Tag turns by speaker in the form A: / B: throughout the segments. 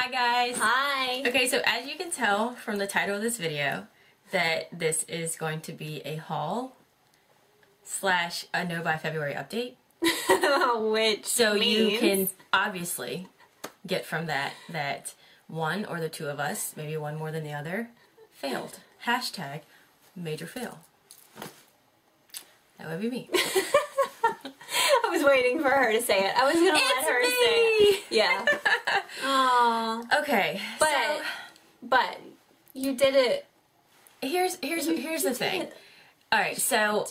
A: Hi guys!
B: Hi!
A: Okay, so as you can tell from the title of this video, that this is going to be a haul slash a No Buy February update.
B: Which
A: so
B: means...
A: you can obviously get from that one or the two of us, maybe one more than the other, failed. Hashtag major fail. That would be me.
B: I was waiting for her to say it. I was gonna let her say it. Yeah. Aww.
A: Okay.
B: But you did it.
A: Here's the thing. Alright, so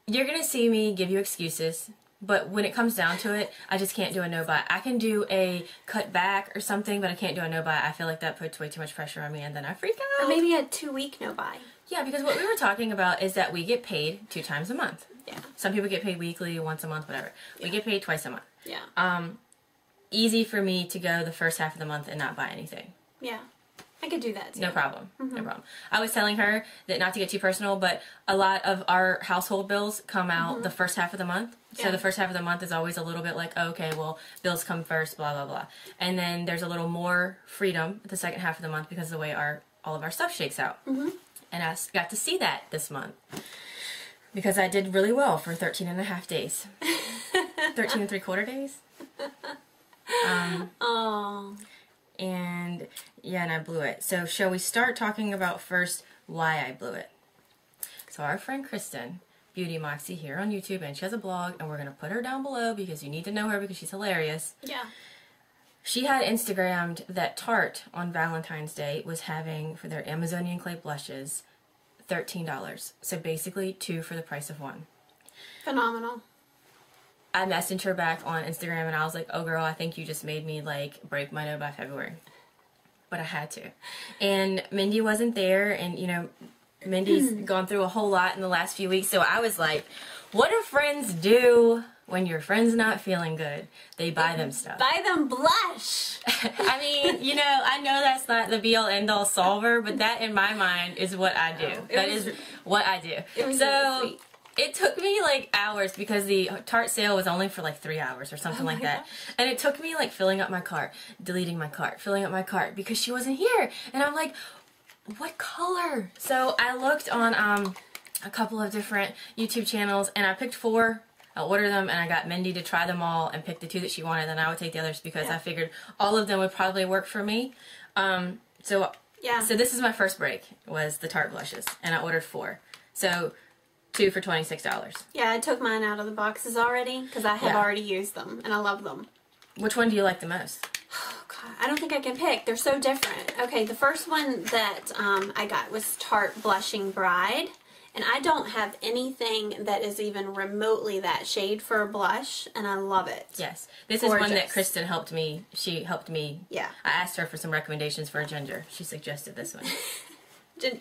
A: you're gonna see me give you excuses, but when it comes down to it, I just can't do a no buy. I can do a cut back or something, but I can't do a no buy. I feel like that puts way too much pressure on me and then I freak out.
B: Or maybe a 2-week no buy.
A: Yeah, because what we were talking about is that we get paid 2 times a month.
B: Yeah.
A: Some people get paid weekly, once a month, whatever.
B: Yeah.
A: We get paid twice a month.
B: Yeah.
A: Easy for me to go the first half of the month and not buy anything.
B: Yeah. I could do that too.
A: No problem. No problem. I was telling her that, not to get too personal, but a lot of our household bills come out the first half of the month. Yeah. So the first half of the month is always a little bit like, oh, okay, well, bills come first, blah, blah, blah. And then there's a little more freedom the second half of the month because of the way all of our stuff shakes out. And I got to see that this month because I did really well for 13 and a half days. 13 and 3/4 days. And yeah, and I blew it. So shall we start talking about first why I blew it? So our friend Kristen, Beauty Moxie here on YouTube, and she has a blog, and we're going to put her down below because you need to know her because she's hilarious.
B: Yeah.
A: She had Instagrammed that Tarte on Valentine's Day was having, for their Amazonian clay blushes, $13. So basically 2 for the price of 1.
B: Phenomenal.
A: I messaged her back on Instagram and I was like, oh girl, I think you just made me like break my no by February. But I had to. And Mendi wasn't there, and you know, Mendi's gone through a whole lot in the last few weeks, so I was like, what do friends do when your friend's not feeling good? They buy them stuff.
B: Buy them blush!
A: I mean, you know, I know that's not the be-all end-all solver, but that in my mind is what I do. That is what I do.
B: It was
A: so
B: sweet.
A: It took me like hours because the Tarte sale was only for like 3 hours or something like that.
B: Gosh.
A: And it took me like filling up my cart, deleting my cart, filling up my cart because she wasn't here. And I'm like, what color? So I looked on a couple of different YouTube channels and I picked 4. I ordered them and I got Mendi to try them all and pick the 2 that she wanted, and I would take the others because I figured all of them would probably work for me. So this is my first break, was the Tarte blushes, and I ordered 4. So 2 for $26.
B: Yeah, I took mine out of the boxes already because I have already used them and I love them.
A: Which one do you like the most?
B: Oh god, I don't think I can pick. They're so different. Okay, the first one that I got was Tarte Blushing Bride. And I don't have anything that is even remotely that shade for a blush, and I love it.
A: Yes. This is one that Kristen helped me. She helped me.
B: Yeah.
A: I asked her for some recommendations for a ginger. She suggested this one.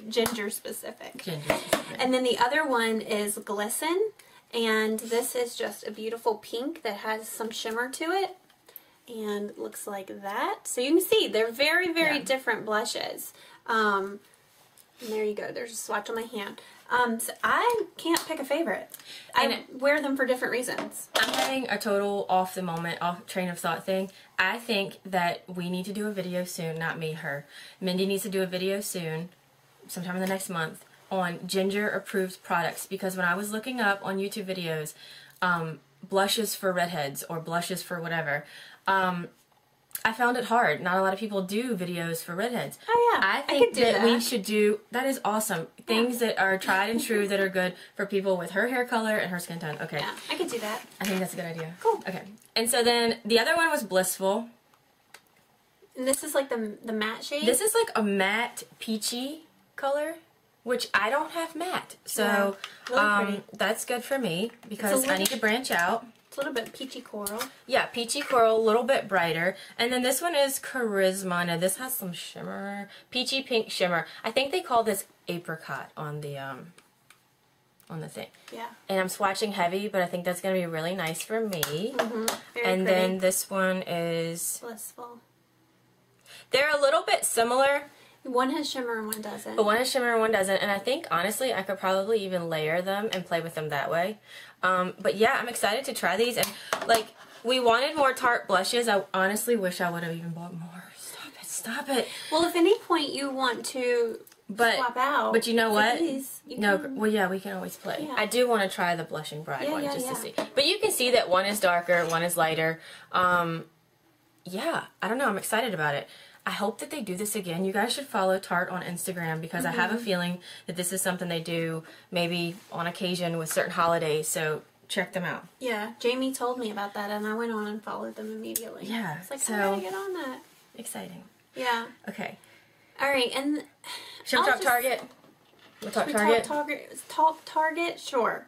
B: Ginger specific.
A: Ginger specific.
B: And then the other one is Glisten, and this is just a beautiful pink that has some shimmer to it, and looks like that. So you can see they're very, very different blushes. And there you go. There's a swatch on my hand. So I can't pick a favorite. I wear them for different reasons.
A: I'm having a total off train of thought thing. I think that we need to do a video soon, not me, her. Mendi needs to do a video soon, sometime in the next month, on ginger approved products, because when I was looking up on YouTube videos, blushes for redheads or blushes for whatever, I found it hard. Not a lot of people do videos for redheads. Oh yeah, I think that we should do, that is awesome. Things that are tried and true that are good for people with her hair color and her skin tone. Okay.
B: Yeah, I could do that.
A: I think that's a good idea.
B: Cool.
A: Okay. And so then the other one was Blissful.
B: And this is like the matte shade?
A: This is like a matte peachy color, which I don't have matte. So really that's good for me because I need to branch out.
B: It's a little bit peachy coral.
A: Yeah, peachy coral, a little bit brighter. And then this one is Charisma. Now this has some shimmer, peachy pink shimmer. I think they call this apricot on the thing.
B: Yeah.
A: And I'm swatching heavy, but I think that's going to be really nice for me.
B: And
A: then this one is
B: Blissful.
A: They're a little bit similar.
B: One has shimmer and one doesn't.
A: But one has shimmer and one doesn't, and I think, honestly, I could probably even layer them and play with them that way. But yeah, I'm excited to try these, and, like, we wanted more Tarte blushes. I honestly wish I would have even bought more. Stop it. Stop it.
B: Well, if any point you want to swap out.
A: But you know what?
B: These,
A: well, yeah, we can always play.
B: Yeah.
A: I do want to try the Blushing Bride one just to see.
B: Yeah.
A: But you can see that one is darker, one is lighter. Yeah, I don't know. I'm excited about it. I hope that they do this again. You guys should follow Tarte on Instagram because I have a feeling that this is something they do maybe on occasion with certain holidays. So check them out.
B: Yeah, Jayme told me about that, and I went on and followed them immediately.
A: Yeah.
B: It's like,
A: so,
B: I gotta get on that.
A: Exciting.
B: Yeah.
A: Okay.
B: All right, and...
A: Should we talk Target? We'll talk Target?
B: Talk Target? Sure.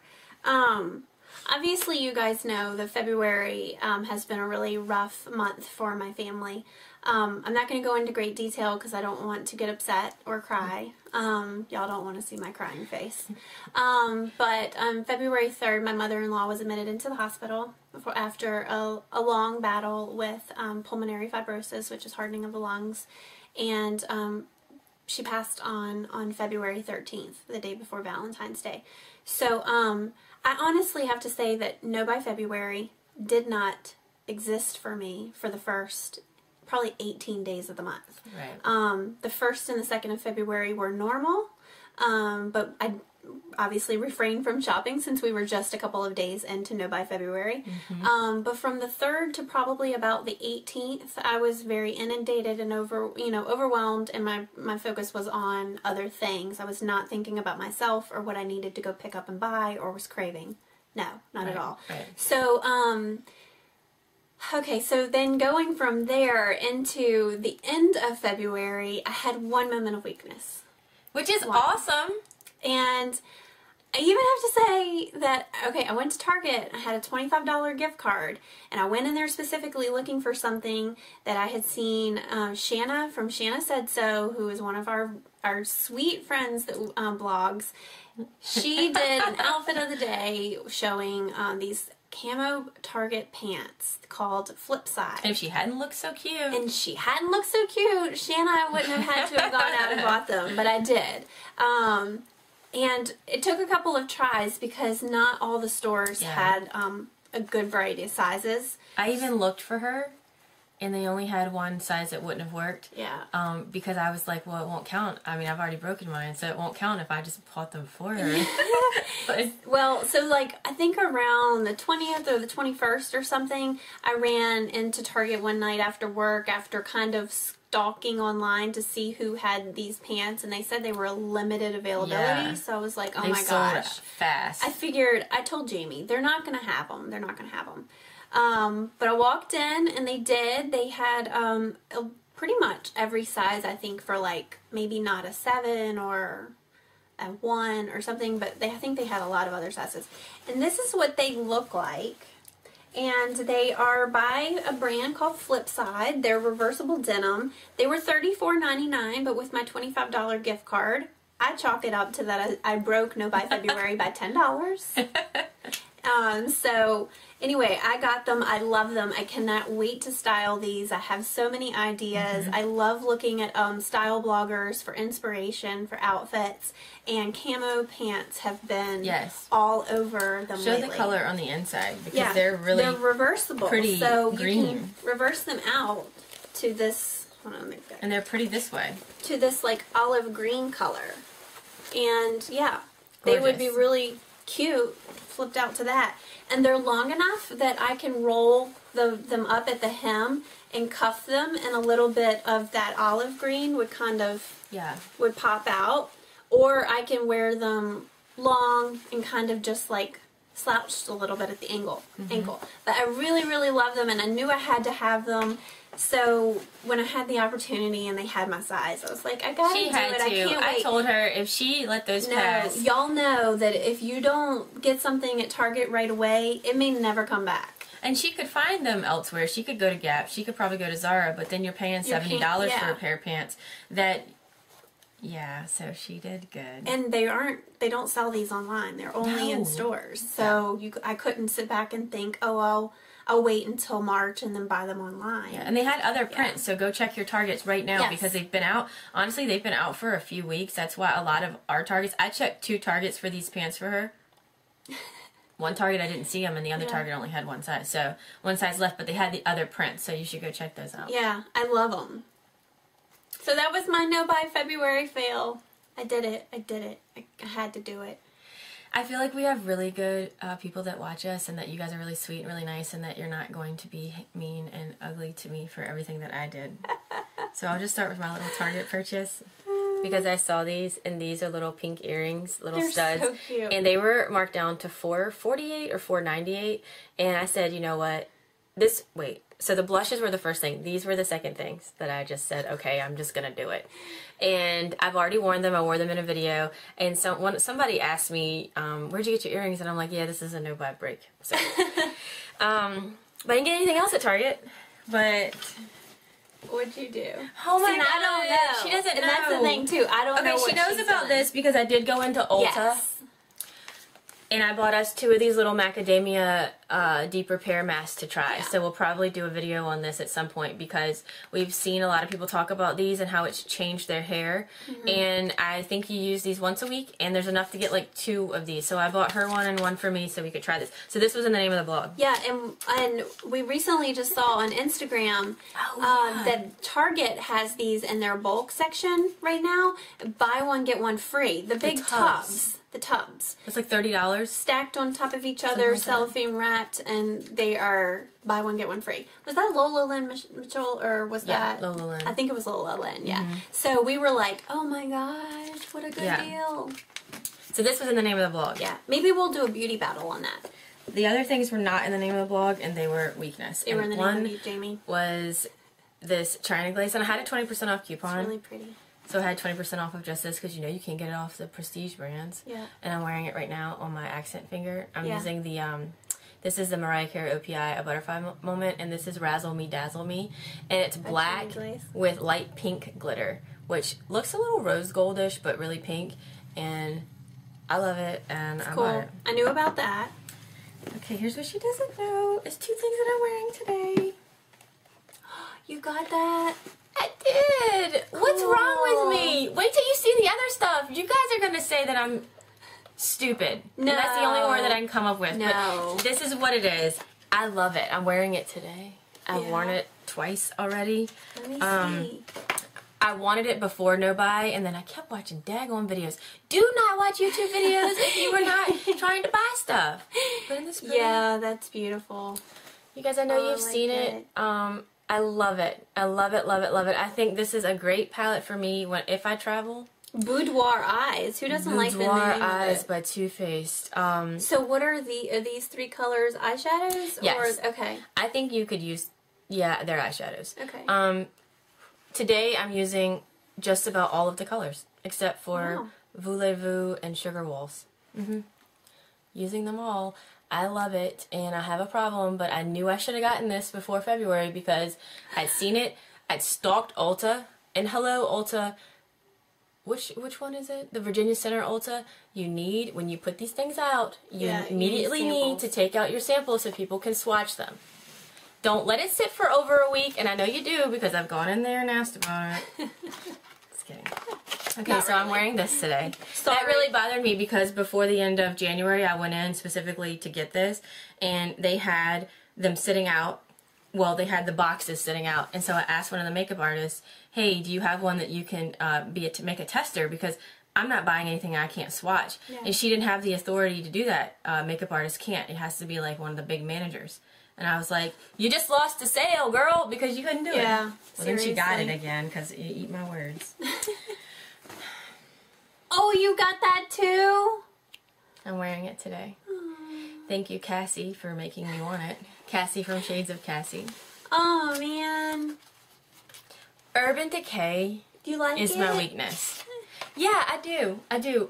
B: Obviously, you guys know that February has been a really rough month for my family. I'm not going to go into great detail because I don't want to get upset or cry. Y'all don't want to see my crying face. But February 3rd, my mother-in-law was admitted into the hospital after a long battle with pulmonary fibrosis, which is hardening of the lungs. And she passed on February 13th, the day before Valentine's Day. So I honestly have to say that No by February did not exist for me for the first probably 18 days of the month.
A: Right.
B: The 1st and the 2nd of February were normal, but I obviously refrained from shopping since we were just a couple of days into No by February. But from the 3rd to probably about the 18th, I was very inundated and overwhelmed, and my focus was on other things. I was not thinking about myself or what I needed to go pick up and buy or was craving. No, not at all.
A: Right.
B: So, okay, so then going from there into the end of February, I had one moment of weakness.
A: Which is awesome.
B: And I even have to say that, okay, I went to Target, I had a $25 gift card, and I went in there specifically looking for something that I had seen Shanna from Shanna Said So, who is one of our sweet friends that blogs. She did an outfit of the day showing these camo Target pants called FLIPSIDE.
A: And if she hadn't looked so cute.
B: Shanna wouldn't have had to have gone out and bought them, but I did. And it took a couple of tries because not all the stores had a good variety of sizes.
A: I even looked for her, and they only had one size that wouldn't have worked.
B: Yeah.
A: Because I was like, well, it won't count. I mean, I've already broken mine, so it won't count if I just bought them for her.
B: Well, so like, I think around the 20th or the 21st or something, I ran into Target one night after work after kind of stalking online to see who had these pants, and they said they were a limited availability. Yeah. So I was like, oh my gosh.
A: Sold fast.
B: I told Jayme, they're not going to have them. They're not going to have them. But I walked in and they did. They had pretty much every size, I think, for like maybe not a 7 or a 1 or something, but I think they had a lot of other sizes. And this is what they look like. And they are by a brand called FLIPSIDE. They're reversible denim. They were $34.99, but with my $25 gift card, I chalk it up to that I broke No by February by $10. So anyway, I got them. I love them. I cannot wait to style these. I have so many ideas. I love looking at style bloggers for inspiration for outfits, and camo pants have been all over them lately.
A: Show the color on the inside because they're
B: reversible.
A: Pretty
B: so
A: green.
B: You can reverse them out to this. Hold on,
A: and they're pretty this way.
B: To this like olive green color, and they would be really cute flipped out to that, and they're long enough that I can roll them up at the hem and cuff them, and a little bit of that olive green would kind of would pop out, or I can wear them long and kind of just like slouched a little bit at the ankle. But I really love them, and I knew I had to have them. So when I had the opportunity and they had my size, I was like, I gotta do it. I can't wait.
A: I told her if she let those pass.
B: Y'all know that if you don't get something at Target right away, it may never come back.
A: And she could find them elsewhere. She could go to Gap. She could probably go to Zara, but then you're paying $70 for a pair of pants. So she did good.
B: And they don't sell these online. They're only in stores. So I couldn't sit back and think, oh, I'll wait until March and then buy them online.
A: Yeah, and they had other prints, so go check your Targets right now because they've been out. Honestly, they've been out for a few weeks. That's why a lot of our Targets, I checked 2 Targets for these pants for her. One Target I didn't see them, and the other Target only had one size. So one size left, but they had the other prints, so you should go check those out.
B: Yeah, I love them. So that was my no buy February fail. I did it. I did it. I had to do it.
A: I feel like we have really good people that watch us, and that you guys are really sweet and really nice, and that you're not going to be mean and ugly to me for everything that I did. So I'll just start with my little Target purchase, because I saw these, and these are little pink earrings, little studs,
B: so cute.
A: And they were marked down to $4.48 or $4.98, and I said, you know what, so the blushes were the first thing. These were the second things that I just said, okay, I'm just gonna do it. And I've already worn them. I wore them in a video, and somebody asked me, where'd you get your earrings? And I'm like, yeah, this is a no buy break. So, but I didn't get anything else at Target. But
B: what'd you do?
A: Oh my God,
B: I don't know.
A: She doesn't know.
B: And that's the thing too. I don't know.
A: Okay, she knows about this because I did go into Ulta.
B: Yes.
A: And I bought us 2 of these little Macadamia deep repair masks to try. Yeah. So we'll probably do a video on this at some point, because we've seen a lot of people talk about these and how it's changed their hair. And I think you use these once a week, and there's enough to get like 2 of these. So I bought her one and one for me so we could try this. So this was in the name of the blog.
B: Yeah, and we recently just saw on Instagram that Target has these in their bulk section right now. Buy one, get one free. The big tubs. The tubs.
A: It's like $30.
B: Stacked on top of each other, cellophane wrapped, and they are buy one, get one free. Was that Lola Lynn Mitchell, or was that?
A: Lola Lynn.
B: I think it was Lola Lynn, yeah. So we were like, oh my gosh, what a good deal.
A: So this was in the name of the blog.
B: Yeah. Maybe we'll do a beauty battle on that.
A: The other things were not in the name of the blog, and they were weakness.
B: They were in the name of you, Jayme.
A: Was this China Glaze, and I had a 20% off coupon.
B: It's really pretty.
A: So I had 20% off of just this, because you know you can't get it off the prestige brands.
B: Yeah.
A: And I'm wearing it right now on my accent finger. I'm using the, this is the Mariah Carey OPI, A Butterfly Moment, and this is Razzle Me, Dazzle Me. And it's black with light pink glitter, which looks a little rose goldish, but really pink. And I love it, and I bought it.
B: I knew about that.
A: Okay, here's what she doesn't know. It's 2 things that I'm wearing today.
B: You got that?
A: I did. Cool. What's wrong with me? Wait till you see the other stuff. You guys are going to say that I'm stupid.
B: No.
A: And that's the only word that I can come up with.
B: No.
A: But this is what it is. I love it. I'm wearing it today. I've worn it twice already.
B: Let me see.
A: I wanted it before no buy, and then I kept watching daggone videos. Do not watch YouTube videos if you were not trying to buy stuff. But in this
B: yeah, that's beautiful.
A: You guys, I know you've seen it. I love it. I love it, love it, love it. I think this is a great palette for me if I travel.
B: Boudoir Eyes. Who doesn't like the name
A: Boudoir
B: of it?
A: Eyes by Too Faced.
B: So what are these 3 colors eyeshadows?
A: Yes.
B: Or, okay.
A: I think you could use, they're eyeshadows.
B: Okay.
A: Today I'm using just about all of the colors, except for Voulez-Vous and Sugar Waltz. Using them all. I love it, and I have a problem, but I knew I should have gotten this before February because I'd seen it. I'd stalked Ulta, and hello, Ulta. Which one is it? The Virginia Center Ulta. You need, when you put these things out, you immediately need to take out your samples so people can swatch them. Don't let it sit for over a week, and I know you do because I've gone in there and asked about it. Just kidding. Okay, so I'm wearing this today. That really bothered me because before the end of January, I went in specifically to get this, and they had them sitting out. Well, they had the boxes sitting out, and so I asked one of the makeup artists, hey, do you have one that you can make a tester? Because I'm not buying anything I can't swatch. And she didn't have the authority to do that. Makeup artists can't. It has to be like one of the big managers. And I was like, you just lost a sale, girl, because you couldn't do it.
B: Yeah,
A: well, then she got it again, because you eat my words.
B: Oh, you got that too?
A: I'm wearing it today. Thank you, Cassie, for making me want it. Cassie from Shades of Cassie.
B: Oh, man.
A: Urban Decay is my weakness. Yeah, I do.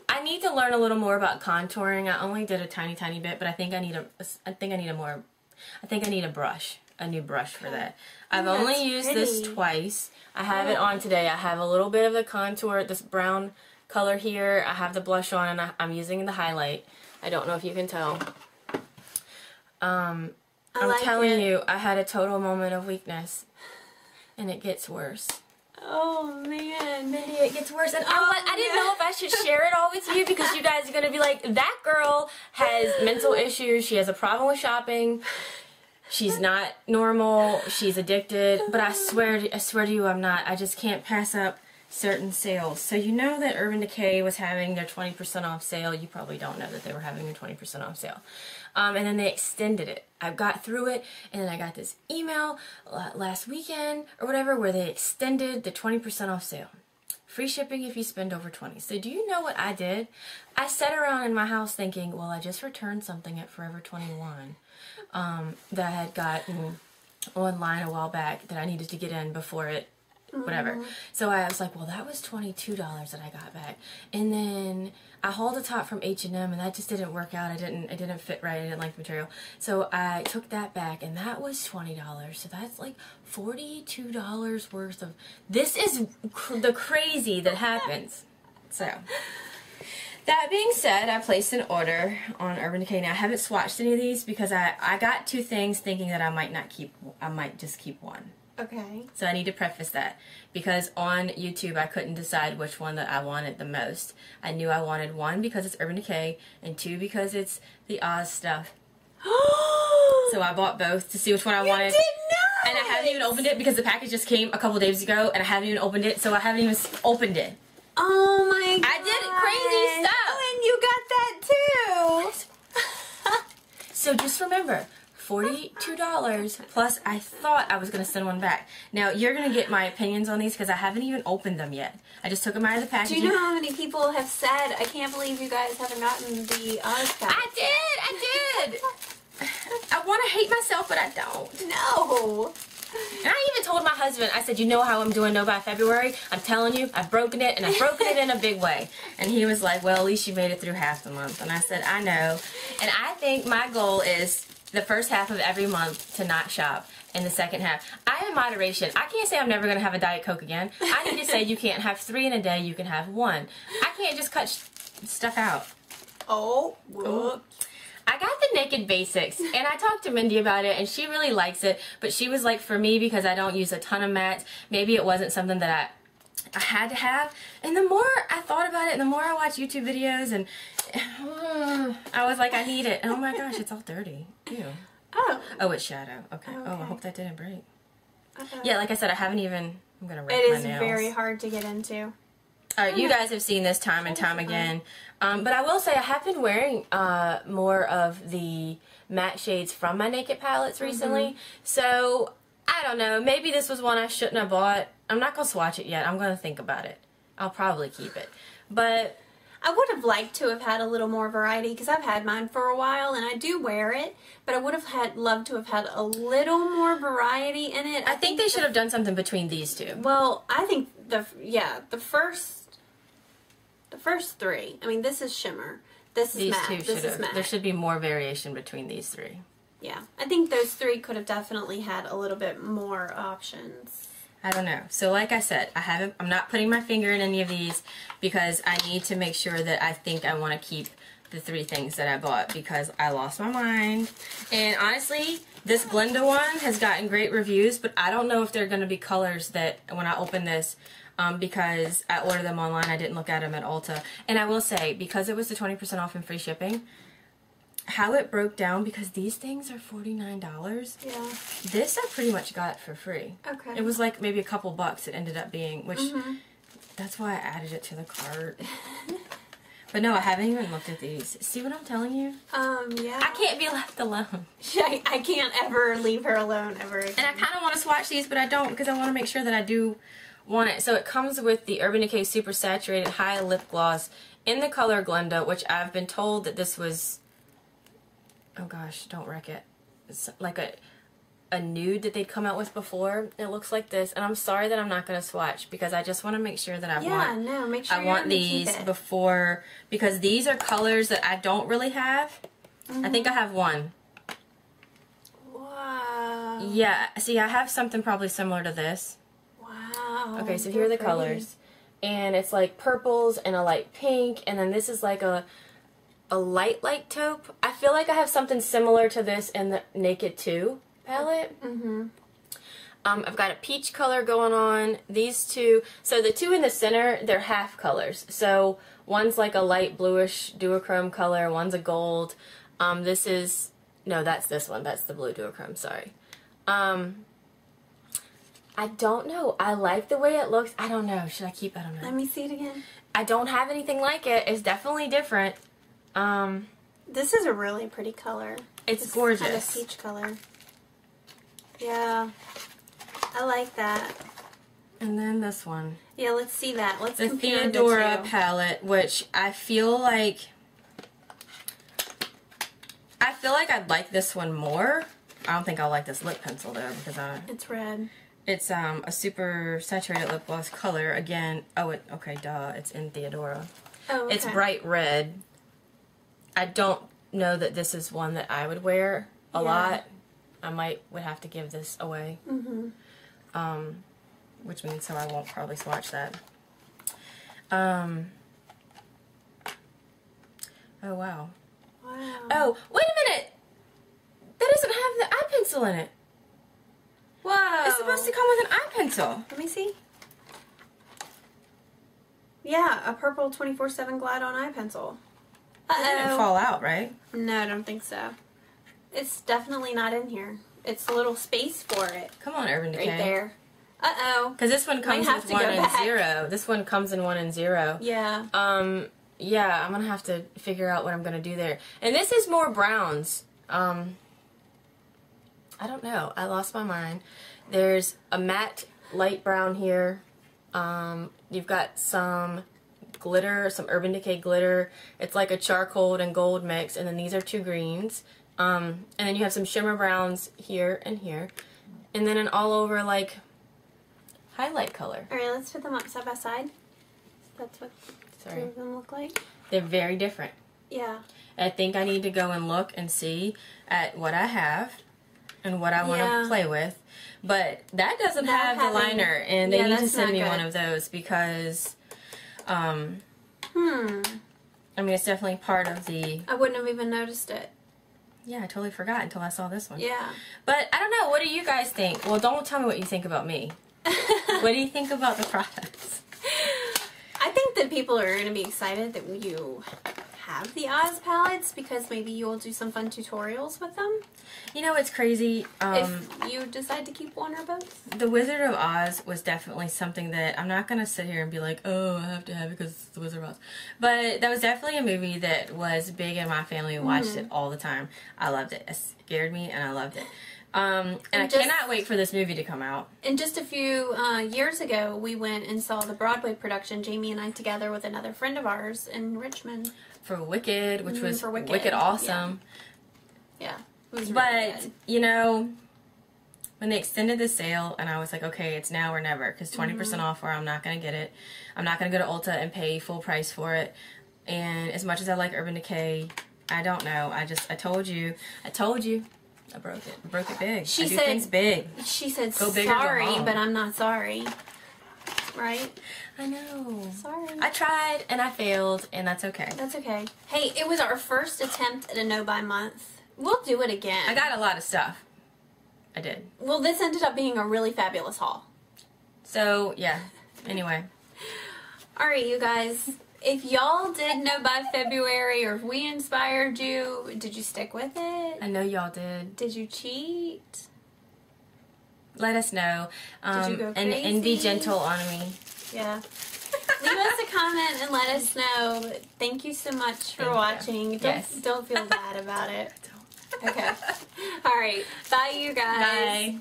A: I need to learn a little more about contouring. I only did a tiny bit, but I think I need a brush, a new brush for that. I've only used this twice. I have it on today. I have a little bit of the contour, this brown color here. I have the blush on, and I'm using the highlight. I don't know if you can tell. I'm telling you, I had a total moment of weakness, and it gets worse.
B: Oh, man.
A: Mendi, it gets worse. And I didn't know if I should share it all with you because you guys are going to be like, that girl has mental issues. She has a problem with shopping. She's not normal. She's addicted. But I swear to you, I'm not. I just can't pass up certain sales. So you know that Urban Decay was having their 20% off sale. You probably don't know that they were having their 20% off sale. And then they extended it. I got through it, and then I got this email last weekend or whatever where they extended the 20% off sale. Free shipping if you spend over 20. So do you know what I did? I sat around in my house thinking, well, I just returned something at Forever 21 that I had gotten online a while back that I needed to get in before it, whatever. So I was like, well, that was $22 that I got back. And then I hauled a top from H&M, and that just didn't work out. It didn't fit right. I didn't like the material. So I took that back, and that was $20. So that's like $42 worth of... This is the crazy that happens. So... That being said, I placed an order on Urban Decay. Now, I haven't swatched any of these because I got two things thinking that I might just keep one.
B: Okay.
A: So I need to preface that because on YouTube I couldn't decide which one that I wanted the most. I knew I wanted one because it's Urban Decay and two because it's the Oz stuff. So I bought both to see which one I wanted.
B: You did not!
A: And I haven't even opened it because the package just came a couple days ago and I haven't even opened it, so I haven't even opened it.
B: Oh my god.
A: I did crazy stuff.
B: Oh, and you got that too.
A: So just remember, $42 plus I thought I was going to send one back. Now you're going to get my opinions on these because I haven't even opened them yet. I just took them out of the packaging.
B: Do you know how many people have said, I can't believe you guys haven't gotten the Oz pack?
A: I did. I want to hate myself, but I don't.
B: No.
A: And I even told my husband, I said, you know how I'm doing no by February? I'm telling you, I've broken it, and I've broken it in a big way. And he was like, well, at least you made it through half the month. And I said, I know. And I think my goal is the first half of every month to not shop, and the second half. I am moderation. I can't say I'm never going to have a Diet Coke again. I need to say you can't have 3 in a day, you can have 1. I can't just cut stuff out.
B: Oh, whoops.
A: I got the Naked Basics, and I talked to Mendi about it, and she really likes it, but she was like, for me, because I don't use a ton of mattes, maybe it wasn't something that I had to have. And the more I thought about it, and the more I watched YouTube videos, and I was like, I need it. Oh my gosh, it's all dirty. Ew. Oh, it's shadow. Okay. Oh, I hope that didn't break. Yeah, like I said, I haven't even... I'm going to rip my nails.
B: It is very hard to get into.
A: Alright, you guys have seen this time and time again. But I will say I have been wearing more of the matte shades from my Naked palettes recently. So, I don't know. Maybe this was one I shouldn't have bought. I'm not going to swatch it yet. I'm going to think about it. I'll probably keep it. But...
B: I would have liked to have had a little more variety because I've had mine for a while and I do wear it, but I would have loved to have had a little more variety in it.
A: I think they should have done something between these two.
B: Well, I think the first 3. I mean, this is shimmer. This is matte. This is matte.
A: There should be more variation between these 3.
B: Yeah, I think those 3 could have definitely had a little bit more options.
A: I don't know. So like I said, I'm not putting my finger in any of these because I need to make sure that I think I want to keep the 3 things that I bought because I lost my mind. And honestly, this Glinda one has gotten great reviews, but I don't know if they're going to be colors that when I open this, because I ordered them online, I didn't look at them at Ulta. And I will say, because it was the 20% off and free shipping, how it broke down, because these things are $49.
B: Yeah.
A: This I pretty much got for free.
B: Okay.
A: It was like maybe a couple bucks it ended up being, which that's why I added it to the cart. But no, I haven't even looked at these. See what I'm telling you?
B: Yeah.
A: I can't be left alone.
B: I can't ever leave her alone ever again.
A: And I kind of want to swatch these, but I don't because I want to make sure that I do want it. So it comes with the Urban Decay Super Saturated High Lip Gloss in the color Glinda, which I've been told that this was... Oh gosh, don't wreck it. It's like a nude that they'd come out with before. It looks like this, and I'm sorry that I'm not going to swatch because I just want to make sure that I want these before, because these are colors that I don't really have. I think I have one.
B: Wow.
A: Yeah, see, I have something probably similar to this.
B: Wow.
A: Okay, so here are the colors, and it's like purples and a light pink, and then this is like a light taupe. I feel like I have something similar to this in the Naked 2 palette. I've got a peach color going on. These two, so the 2 in the center, they're half colors. So one's like a light bluish duochrome color, one's a gold. This is No, that's this one. That's the blue duochrome. Sorry. I don't know. I like the way it looks. I don't know. Should I keep? I don't know.
B: Let me see it again.
A: I don't have anything like it. It's definitely different.
B: This is a really pretty color.
A: It's gorgeous.
B: Kind of peach color. Yeah. I like that.
A: And then this one.
B: Yeah, let's see that. Let's
A: the
B: compare
A: Theodora
B: the two.
A: palette, which I feel like I'd like this one more. I don't think I'll like this lip pencil though because
B: it's red.
A: It's a super saturated lip gloss color again. Oh, okay, duh. It's in Theodora.
B: Oh, okay.
A: It's bright red. I don't know that this is one that I would wear a lot. I would have to give this away. Which means so I won't probably swatch that. Oh wow.
B: Wow.
A: Oh, wait a minute! That doesn't have the eye pencil in it.
B: Whoa.
A: It's supposed to come with an eye pencil.
B: Let me see. Yeah, a purple 24/7 Glide On eye pencil.
A: It didn't fall out, right?
B: No, I don't think so. It's definitely not in here. It's a little space for it.
A: Come on, Urban Decay.
B: Right there. Uh-oh.
A: Because this one comes with 1 and 0. This one comes in 1 and 0.
B: Yeah.
A: Yeah, I'm going to have to figure out what I'm going to do there. And this is more browns. I don't know. I lost my mind. There's a matte light brown here. You've got some glitter, some Urban Decay glitter. It's like a charcoal and gold mix. And then these are 2 greens. And then you have some shimmer browns here and here. And then an all over like highlight color.
B: Alright, let's put them up side by side. That's what two of them look like.
A: They're very different.
B: Yeah.
A: I think I need to go and look and see at what I have and what I want to play with. But that doesn't have the liner, and they need to send me one of those because, I mean, it's definitely part of the...
B: I wouldn't have even noticed it.
A: Yeah, I totally forgot until I saw this one.
B: Yeah.
A: But I don't know. What do you guys think? Well, don't tell me what you think about me. What do you think about the products?
B: I think that people are going to be excited that you have the Oz palettes because maybe you will do some fun tutorials with them.
A: You know, it's crazy.
B: If you decide to keep one or both.
A: The Wizard of Oz was definitely something that I'm not going to sit here and be like, oh, I have to have it because it's the Wizard of Oz. But that was definitely a movie that was big in my family. We watched it all the time. I loved it. It scared me and I loved it. And I cannot wait for this movie to come out. And
B: just a few years ago, we went and saw the Broadway production, Jayme and I together with another friend of ours in Richmond.
A: For Wicked, which was Wicked awesome.
B: Yeah. It was
A: but,
B: really good.
A: You know, when they extended the sale, and I was like, okay, it's now or never, because 20% off or I'm not going to get it. I'm not going to go to Ulta and pay full price for it. And as much as I like Urban Decay, I don't know. I told you. I broke it. I broke it big.
B: She
A: I do
B: said,
A: things big.
B: She said,
A: go big or
B: sorry,
A: go home.
B: but I'm not sorry. Right?
A: I know.
B: Sorry.
A: I tried, and I failed, and that's okay.
B: That's okay. Hey, it was our first attempt at a no-buy month. We'll do it again.
A: I got a lot of stuff. I did.
B: Well, this ended up being a really fabulous haul.
A: So, yeah. Anyway.
B: Alright, you guys. If y'all did know by February, or if we inspired you, did you stick with it?
A: I know y'all did.
B: Did you cheat?
A: Let us know.
B: Did you go crazy?
A: And be gentle on me.
B: Yeah. Leave us a comment and let us know. Thank you so much for watching. Don't feel bad about it. Okay. Alright. Bye, you guys.
A: Bye.